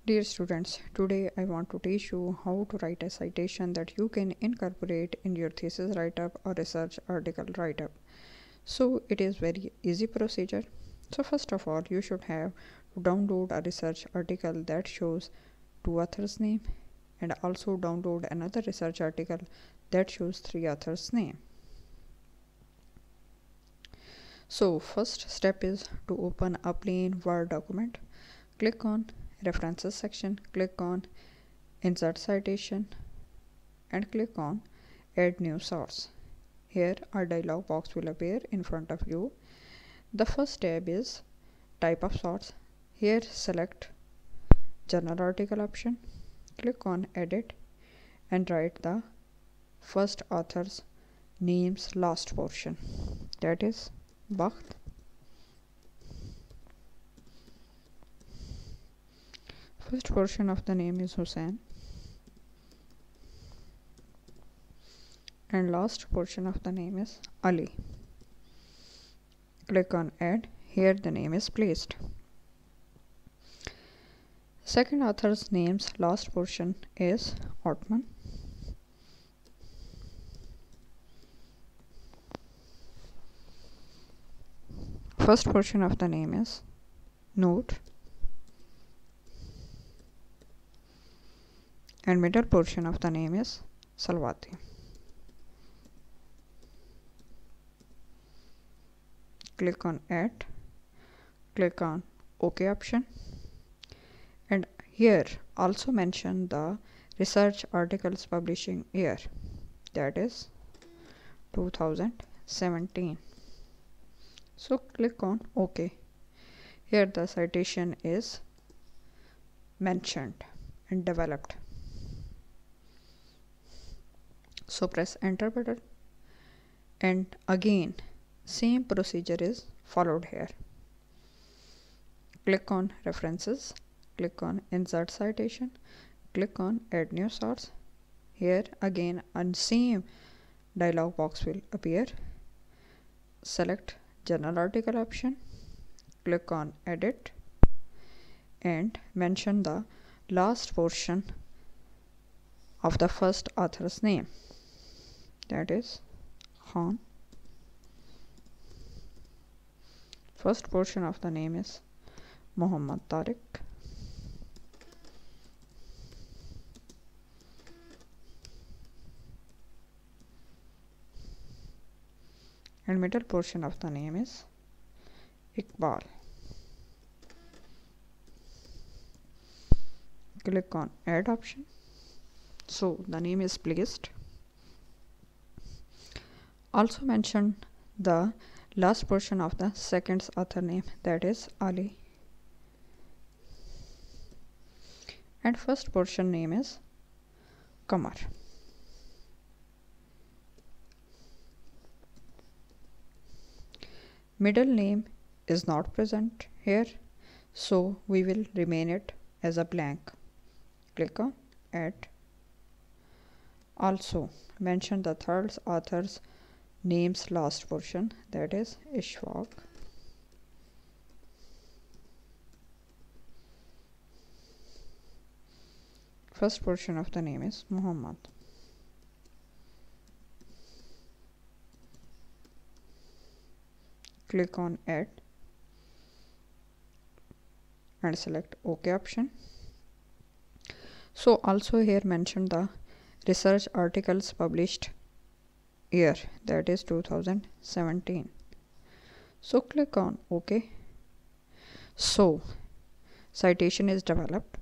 Dear students, today I want to teach you how to write a citation that you can incorporate in your thesis write-up or research article write-up. So it is very easy procedure. So first of all, you should have to download a research article that shows two authors' name, and also download another research article that shows three authors' name. So first step is to open a plain Word document. Click on References section, click on Insert Citation and click on Add New Source. Here a dialog box will appear in front of you. The first tab is Type of Source. Here select Journal Article option, click on Edit and write the first author's name's last portion, that is Bakht. First portion of the name is Hussain and last portion of the name is Ali. Click on Add. Here the name is placed. Second author's name's last portion is Ottoman. First portion of the name is Noor and middle portion of the name is Salwati. Click on Add, click on OK option, and here also mention the research articles publishing year, that is 2017. So click on OK. Here the citation is mentioned and developed. So press enter button and again same procedure is followed here. Click on References, click on Insert Citation, click on Add New Source. Here again a same dialog box will appear. Select Journal Article option, click on Edit and mention the last portion of the first author's name, that is Khan. First portion of the name is Muhammad Tariq. And middle portion of the name is Iqbal. Click on Add option. So the name is placed. Also mention the last portion of the second author name, that is Ali. And first portion name is Kamar. Middle name is not present here, so we will remain it as a blank. Click on Add. Also mention the third author's name's last portion, that is Ishfaq. First portion of the name is Muhammad. Click on Add and select OK option. So also here mention the research articles published year, that is 2017. So click on OK. So citation is developed.